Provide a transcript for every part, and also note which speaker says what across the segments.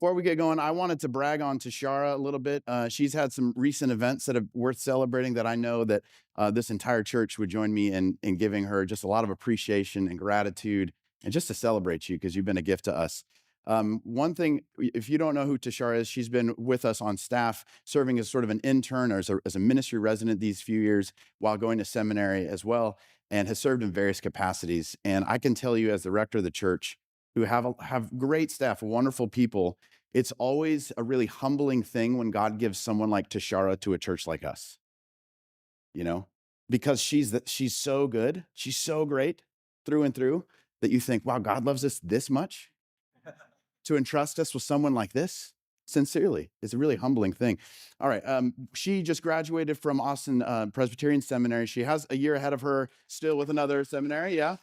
Speaker 1: Before we get going, I wanted to brag on Tashara a little bit. She's had some recent events that are worth celebrating that I know that this entire church would join me in giving her just a lot of appreciation and gratitude and just to celebrate you because you've been a gift to us. One thing, if you don't know who Tashara is, she's been with us on staff, serving as sort of an intern or as a ministry resident these few years while going to seminary as well, and has served in various capacities. And I can tell you as the rector of the church, who have great staff, wonderful people, it's always a really humbling thing when God gives someone like Tashara to a church like us, because she's so good, she's so great through and through that you think, wow, God loves us this much to entrust us with someone like this. Sincerely, it's a really humbling thing. All right, she just graduated from Austin Presbyterian Seminary. She has a year ahead of her still with another seminary, yeah.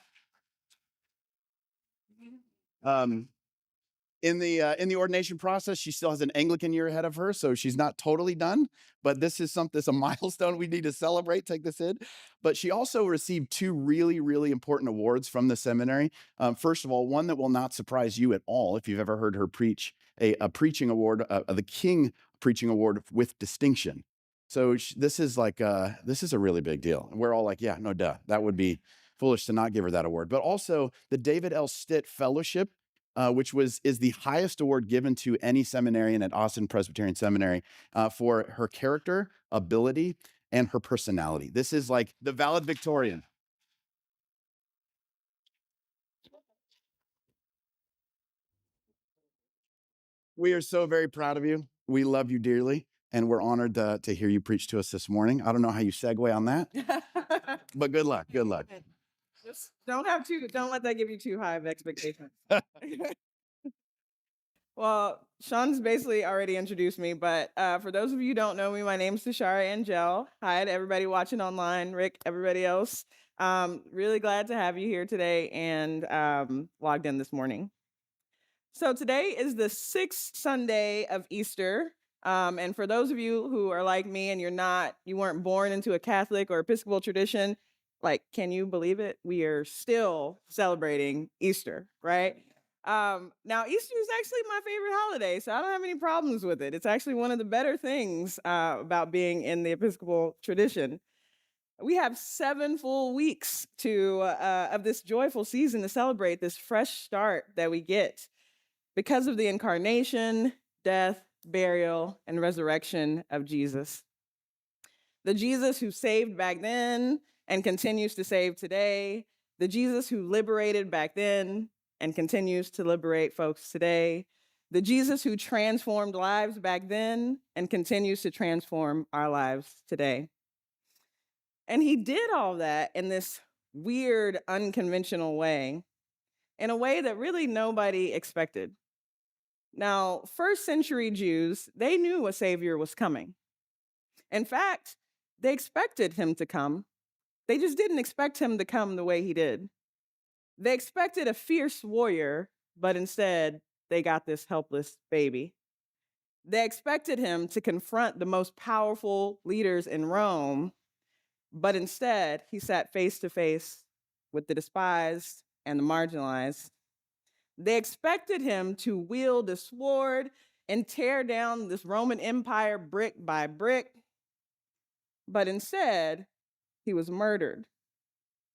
Speaker 1: In the ordination process, she still has an Anglican year ahead of her, so she's not totally done. But this is a milestone we need to celebrate. Take this in. But she also received two really, really important awards from the seminary. First of all, one that will not surprise you at all if you've ever heard her preach, a preaching award, the King Preaching Award with distinction. So this is a really big deal. And we're all like, yeah, no duh. That would be foolish to not give her that award. But also the David L. Stitt Fellowship, which is the highest award given to any seminarian at Austin Presbyterian Seminary for her character, ability, and her personality. This is like the valedictorian. We are so very proud of you. We love you dearly, and we're honored to hear you preach to us this morning. I don't know how you segue on that, but good luck. Good luck.
Speaker 2: Just don't let that give you too high of expectations. Well, Sean's basically already introduced me, but for those of you who don't know me, my name's Tashara Angelle. Hi to everybody watching online, Rick, everybody else. Really glad to have you here today and logged in this morning. So today is the 6th Sunday of Easter. And for those of you who are like me and you weren't born into a Catholic or Episcopal tradition, can you believe it? We are still celebrating Easter, right? Now, Easter is actually my favorite holiday, so I don't have any problems with it. It's actually one of the better things about being in the Episcopal tradition. We have 7 full weeks of this joyful season to celebrate this fresh start that we get because of the incarnation, death, burial, and resurrection of Jesus. The Jesus who saved back then and continues to save today. The Jesus who liberated back then and continues to liberate folks today. The Jesus who transformed lives back then and continues to transform our lives today. And he did all that in this weird, unconventional way, in a way that really nobody expected. Now, first century Jews, they knew a savior was coming. In fact, they expected him to come. They just didn't expect him to come the way he did. They expected a fierce warrior, but instead they got this helpless baby. They expected him to confront the most powerful leaders in Rome, but instead he sat face to face with the despised and the marginalized. They expected him to wield a sword and tear down this Roman Empire brick by brick, but instead he was murdered,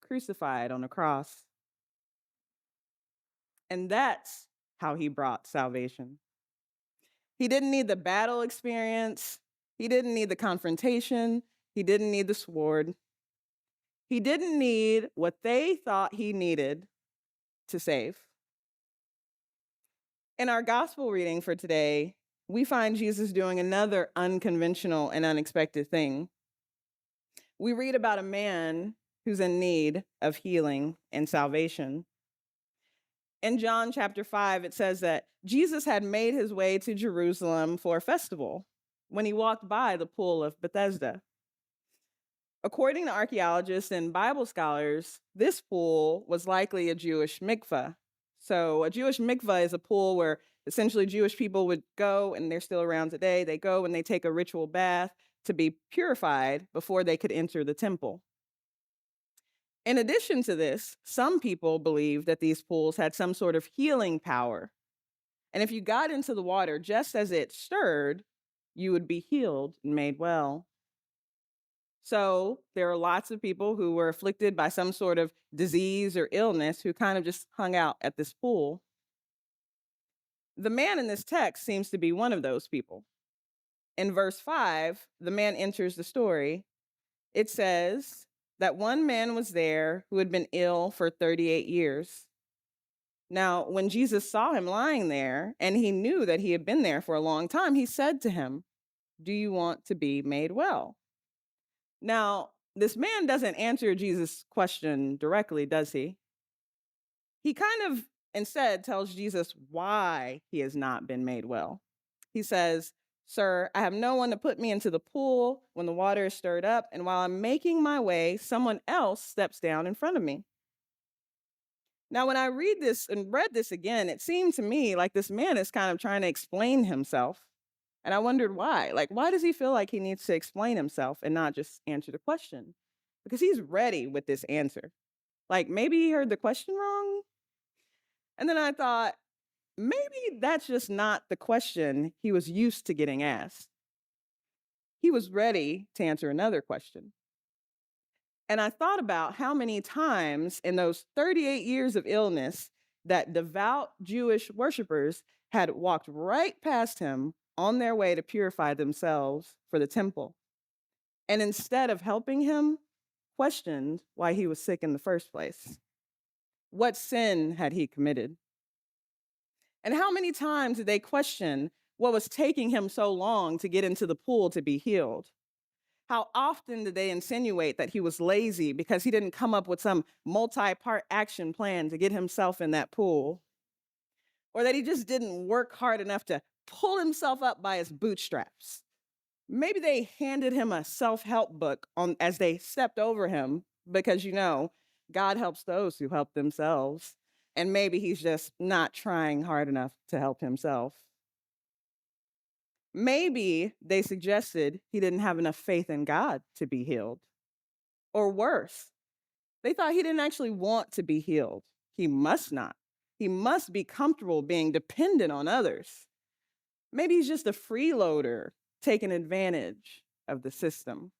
Speaker 2: crucified on a cross. And that's how he brought salvation. He didn't need the battle experience. He didn't need the confrontation. He didn't need the sword. He didn't need what they thought he needed to save. In our gospel reading for today, we find Jesus doing another unconventional and unexpected thing. We read about a man who's in need of healing and salvation. In John chapter 5, it says that Jesus had made his way to Jerusalem for a festival when he walked by the pool of Bethesda. According to archaeologists and Bible scholars, this pool was likely a Jewish mikveh. So a Jewish mikveh is a pool where essentially Jewish people would go, and they're still around today, they go and they take a ritual bath to be purified before they could enter the temple. In addition to this, some people believe that these pools had some sort of healing power. And if you got into the water just as it stirred, you would be healed and made well. So there are lots of people who were afflicted by some sort of disease or illness who kind of just hung out at this pool. The man in this text seems to be one of those people. In verse 5, the man enters the story. It says that one man was there who had been ill for 38 years. Now, when Jesus saw him lying there and he knew that he had been there for a long time, he said to him, "Do you want to be made well?" Now, this man doesn't answer Jesus' question directly, does he? He kind of instead tells Jesus why he has not been made well. He says, "Sir, I have no one to put me into the pool when the water is stirred up, and while I'm making my way, someone else steps down in front of me." Now, when I read this again, it seemed to me like this man is kind of trying to explain himself. And I wondered why. Like, why does he feel like he needs to explain himself and not just answer the question? Because he's ready with this answer. Like, maybe he heard the question wrong. And then I thought, maybe that's just not the question he was used to getting asked. He was ready to answer another question. And I thought about how many times in those 38 years of illness that devout Jewish worshipers had walked right past him on their way to purify themselves for the temple. And instead of helping him, questioned why he was sick in the first place. What sin had he committed? And how many times did they question what was taking him so long to get into the pool to be healed? How often did they insinuate that he was lazy because he didn't come up with some multi-part action plan to get himself in that pool? Or that he just didn't work hard enough to pull himself up by his bootstraps? Maybe they handed him a self-help book as they stepped over him because, God helps those who help themselves. And maybe he's just not trying hard enough to help himself. Maybe they suggested he didn't have enough faith in God to be healed. Or worse, they thought he didn't actually want to be healed. He must not. He must be comfortable being dependent on others. Maybe he's just a freeloader taking advantage of the system.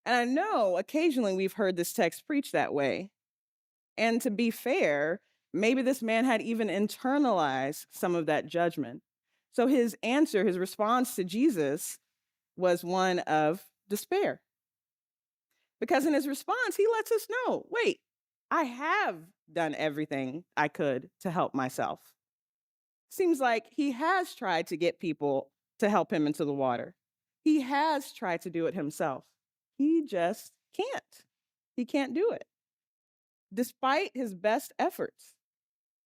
Speaker 2: And I know occasionally we've heard this text preached that way. And to be fair, maybe this man had even internalized some of that judgment. So his answer, his response to Jesus was one of despair. Because in his response, he lets us know, wait, I have done everything I could to help myself. Seems like he has tried to get people to help him into the water. He has tried to do it himself. He just can't. He can't do it. Despite his best efforts,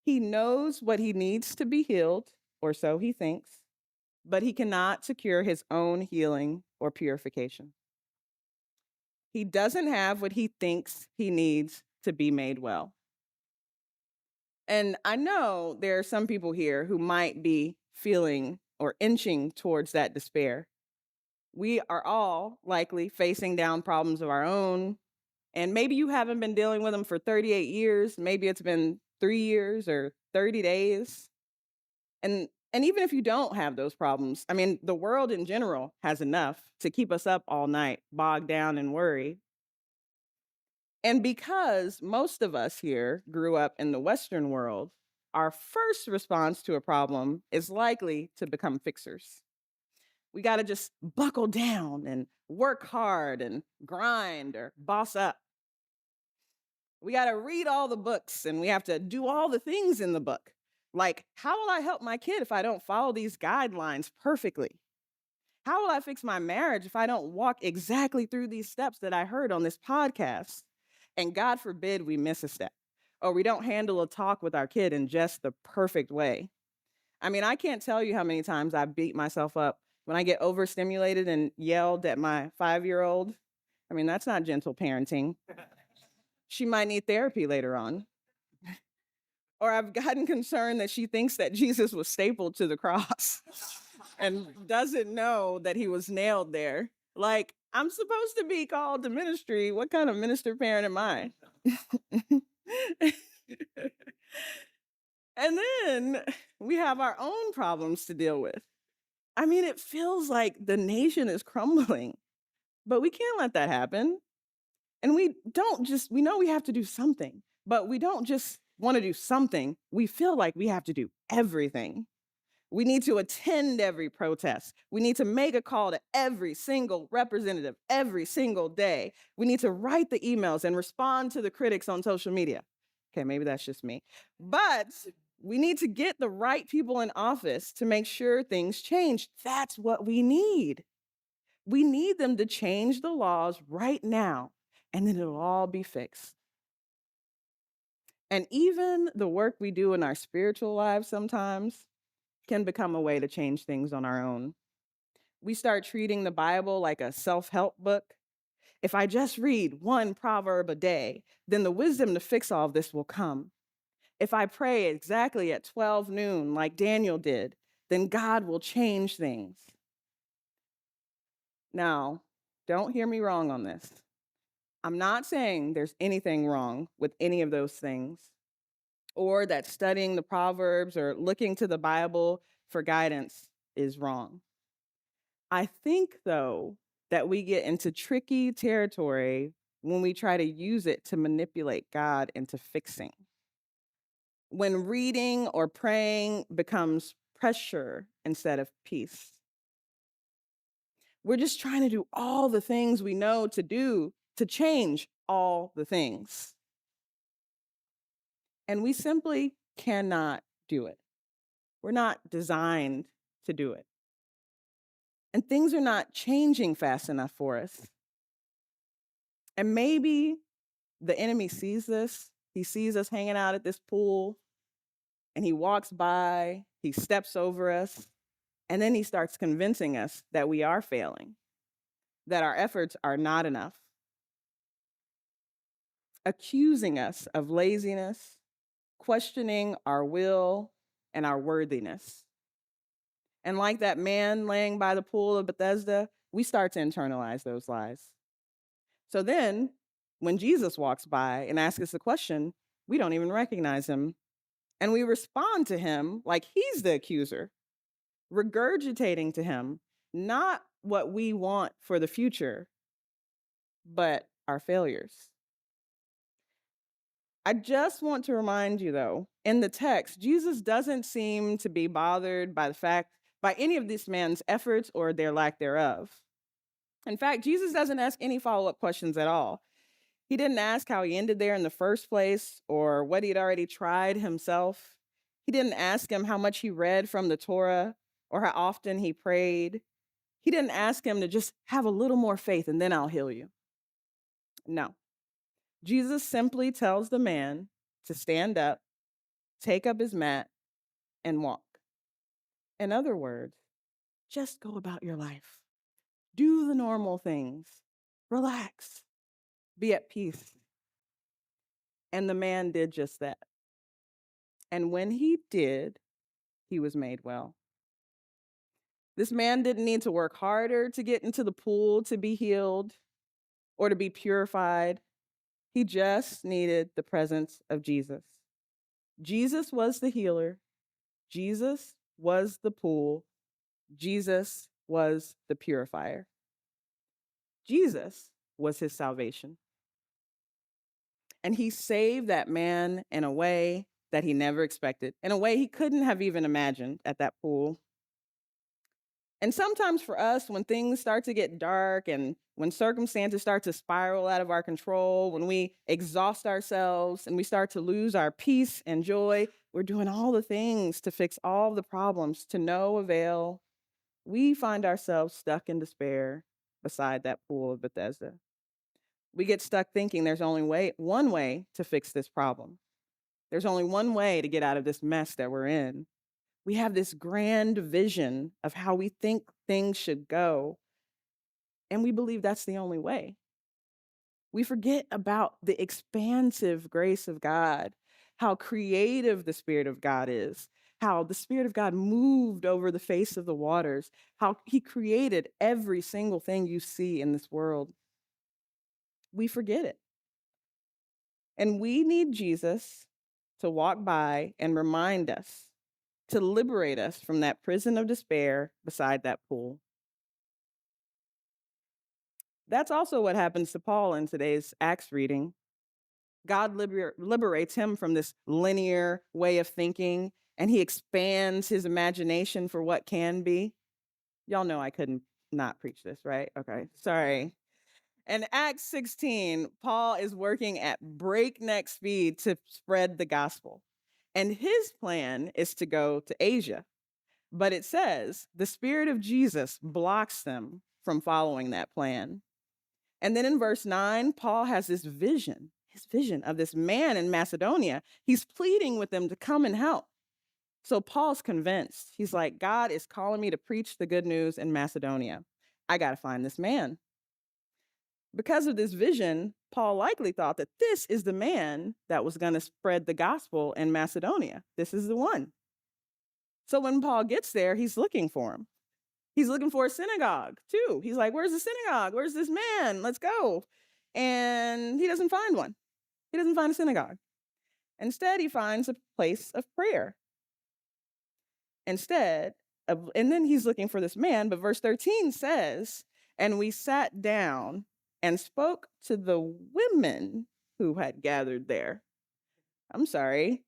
Speaker 2: he knows what he needs to be healed, or so he thinks, but he cannot secure his own healing or purification. He doesn't have what he thinks he needs to be made well. And I know there are some people here who might be feeling or inching towards that despair. We are all likely facing down problems of our own. And maybe you haven't been dealing with them for 38 years. Maybe it's been 3 years or 30 days. And even if you don't have those problems, I mean, the world in general has enough to keep us up all night, bogged down and worried. And because most of us here grew up in the Western world, our first response to a problem is likely to become fixers. We got to just buckle down and work hard and grind or boss up. We got to read all the books and we have to do all the things in the book. Like, how will I help my kid if I don't follow these guidelines perfectly? How will I fix my marriage if I don't walk exactly through these steps that I heard on this podcast? And God forbid we miss a step or we don't handle a talk with our kid in just the perfect way. I mean, I can't tell you how many times I beat myself up when I get overstimulated and yelled at my 5-year-old. I mean, that's not gentle parenting. She might need therapy later on. Or I've gotten concerned that she thinks that Jesus was stapled to the cross and doesn't know that he was nailed there. Like, I'm supposed to be called to ministry. What kind of minister parent am I? And then we have our own problems to deal with. I mean, it feels like the nation is crumbling, but we can't let that happen. And we know we have to do something, but we don't just want to do something. We feel like we have to do everything. We need to attend every protest. We need to make a call to every single representative every single day. We need to write the emails and respond to the critics on social media. Okay, maybe that's just me. But we need to get the right people in office to make sure things change. That's what we need. We need them to change the laws right now, and then it'll all be fixed. And even the work we do in our spiritual lives sometimes can become a way to change things on our own. We start treating the Bible like a self help book. If I just read one proverb a day, then the wisdom to fix all of this will come. If I pray exactly at 12 noon, like Daniel did, then God will change things. Now, don't hear me wrong on this. I'm not saying there's anything wrong with any of those things, or that studying the Proverbs or looking to the Bible for guidance is wrong. I think, though, that we get into tricky territory when we try to use it to manipulate God into fixing. When reading or praying becomes pressure instead of peace. We're just trying to do all the things we know to do to change all the things. And we simply cannot do it. We're not designed to do it. And things are not changing fast enough for us. And maybe the enemy sees this. He sees us hanging out at this pool and he walks by, he steps over us, and then he starts convincing us that we are failing, that our efforts are not enough, accusing us of laziness, questioning our will and our worthiness. And like that man laying by the pool of Bethesda, we start to internalize those lies. So then, when Jesus walks by and asks us a question, we don't even recognize him. And we respond to him like he's the accuser, regurgitating to him not what we want for the future, but our failures. I just want to remind you, though, in the text, Jesus doesn't seem to be bothered by any of this man's efforts or their lack thereof. In fact, Jesus doesn't ask any follow-up questions at all. He didn't ask how he ended there in the first place or what he'd already tried himself. He didn't ask him how much he read from the Torah or how often he prayed. He didn't ask him to just have a little more faith and then I'll heal you. No. Jesus simply tells the man to stand up, take up his mat, and walk. In other words, just go about your life. Do the normal things. Relax. Be at peace. And the man did just that. And when he did, he was made well. This man didn't need to work harder to get into the pool to be healed or to be purified. He just needed the presence of Jesus. Jesus was the healer. Jesus was the pool. Jesus was the purifier. Jesus was his salvation. And he saved that man in a way that he never expected, in a way he couldn't have even imagined at that pool. And sometimes for us, when things start to get dark and when circumstances start to spiral out of our control, when we exhaust ourselves and we start to lose our peace and joy, we're doing all the things to fix all the problems to no avail. We find ourselves stuck in despair beside that pool of Bethesda. We get stuck thinking there's only one way to fix this problem. There's only one way to get out of this mess that we're in. We have this grand vision of how we think things should go, and we believe that's the only way. We forget about the expansive grace of God, how creative the Spirit of God is, how the Spirit of God moved over the face of the waters, how he created every single thing you see in this world. We forget it. And we need Jesus to walk by and remind us, to liberate us from that prison of despair beside that pool. That's also what happens to Paul in today's Acts reading. God liberates him from this linear way of thinking, and he expands his imagination for what can be. Y'all know I couldn't not preach this, right? Okay, sorry. In Acts 16, Paul is working at breakneck speed to spread the gospel. And his plan is to go to Asia. But it says the Spirit of Jesus blocks them from following that plan. And then in verse 9, Paul has his vision of this man in Macedonia. He's pleading with them to come and help. So Paul's convinced. He's like, God is calling me to preach the good news in Macedonia. I got to find this man. Because of this vision, Paul likely thought that this is the man that was going to spread the gospel in Macedonia. This is the one. So when Paul gets there, he's looking for him. He's looking for a synagogue too. He's like, where's the synagogue? Where's this man? Let's go. And he doesn't find one. He doesn't find a synagogue. Instead, he finds a place of prayer. And then he's looking for this man, but verse 13 says, and we sat down and spoke to the women who had gathered there. I'm sorry.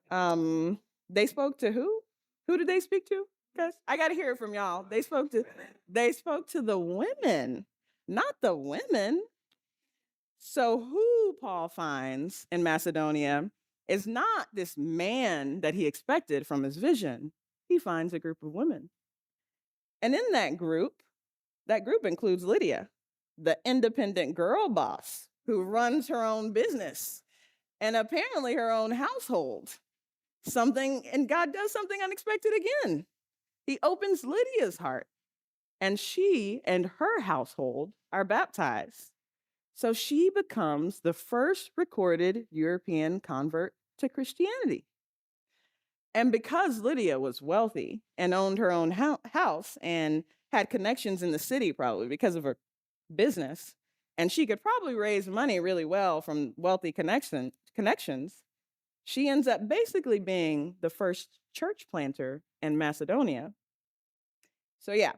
Speaker 2: They spoke to who? Who did they speak to? Because I got to hear it from y'all. They spoke to the women, not the women. So who Paul finds in Macedonia is not this man that he expected from his vision. He finds a group of women. And in that group includes Lydia, the independent girl boss who runs her own business and apparently her own household. And God does something unexpected again. He opens Lydia's heart, and she and her household are baptized. So she becomes the first recorded European convert to Christianity. And because Lydia was wealthy and owned her own house and had connections in the city, probably because of her business, and she could probably raise money really well from wealthy connections, she ends up basically being the first church planter in Macedonia. So yeah,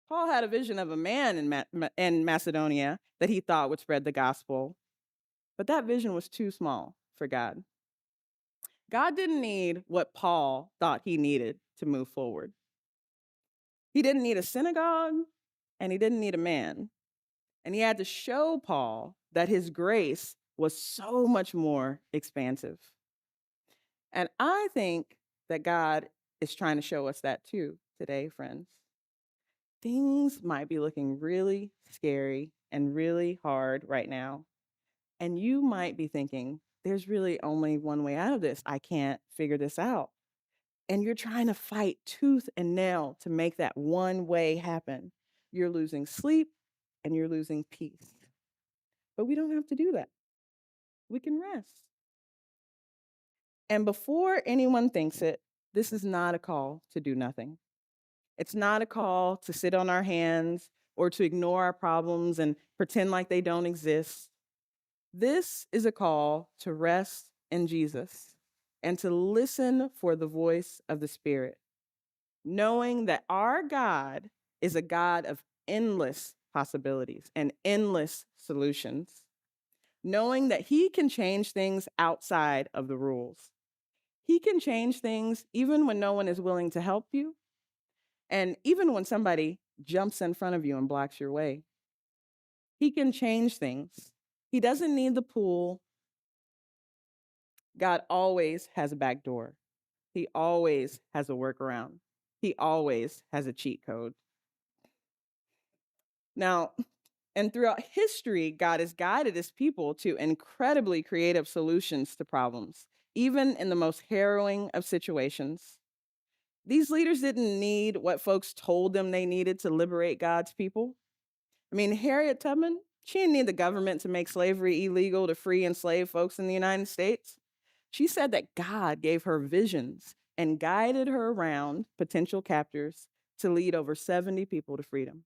Speaker 2: Paul had a vision of a man in Macedonia that he thought would spread the gospel, but that vision was too small for God. God didn't need what Paul thought he needed to move forward. He didn't need a synagogue, and he didn't need a man. And he had to show Paul that his grace was so much more expansive. And I think that God is trying to show us that too today, friends. Things might be looking really scary and really hard right now. And you might be thinking, there's really only one way out of this. I can't figure this out. And you're trying to fight tooth and nail to make that one way happen. You're losing sleep and you're losing peace. But we don't have to do that. We can rest. And before anyone thinks it, this is not a call to do nothing. It's not a call to sit on our hands or to ignore our problems and pretend like they don't exist. This is a call to rest in Jesus and to listen for the voice of the Spirit, knowing that our God is a God of endless possibilities and endless solutions, knowing that He can change things outside of the rules. He can change things even when no one is willing to help you, and even when somebody jumps in front of you and blocks your way. He can change things. He doesn't need the pool. God always has a back door. He always has a workaround. He always has a cheat code. Now, and throughout history, God has guided his people to incredibly creative solutions to problems, even in the most harrowing of situations. These leaders didn't need what folks told them they needed to liberate God's people. I mean, Harriet Tubman, she didn't need the government to make slavery illegal to free enslaved folks in the United States. She said that God gave her visions and guided her around potential captors to lead over 70 people to freedom.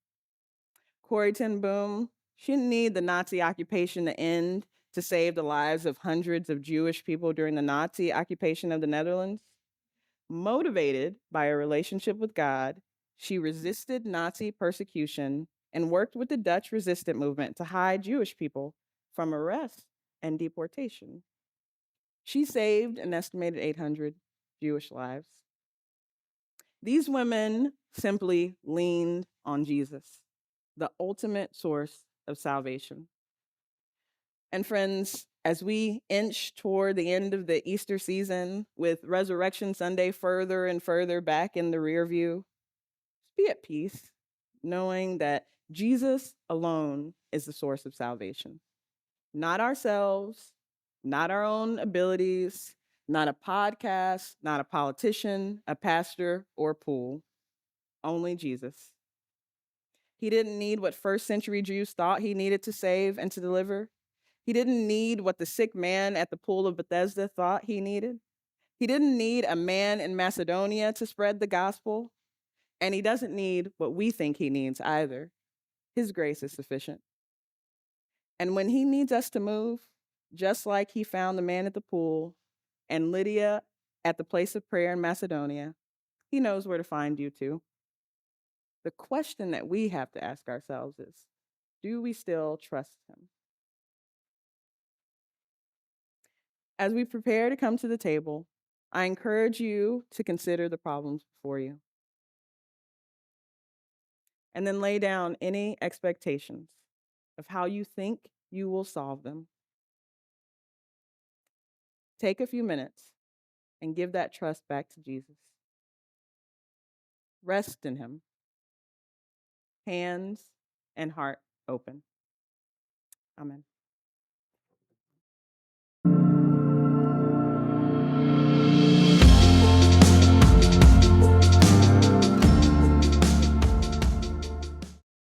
Speaker 2: Corrie ten Boom, she didn't need the Nazi occupation to end to save the lives of hundreds of Jewish people during the Nazi occupation of the Netherlands. Motivated by a relationship with God, she resisted Nazi persecution and worked with the Dutch resistance movement to hide Jewish people from arrest and deportation. She saved an estimated 800 Jewish lives. These women simply leaned on Jesus, the ultimate source of salvation. And friends, as we inch toward the end of the Easter season with Resurrection Sunday further and further back in the rear view, be at peace, knowing that Jesus alone is the source of salvation. Not ourselves, not our own abilities, not a podcast, not a politician, a pastor, or pool. Only Jesus. He didn't need what first century Jews thought he needed to save and to deliver. He didn't need what the sick man at the pool of Bethesda thought he needed. He didn't need a man in Macedonia to spread the gospel. And he doesn't need what we think he needs either. His grace is sufficient. And when he needs us to move, just like he found the man at the pool and Lydia at the place of prayer in Macedonia, he knows where to find you too. The question that we have to ask ourselves is, do we still trust him? As we prepare to come to the table, I encourage you to consider the problems before you. And then lay down any expectations of how you think you will solve them. Take a few minutes and give that trust back to Jesus. Rest in him, hands and heart open. Amen.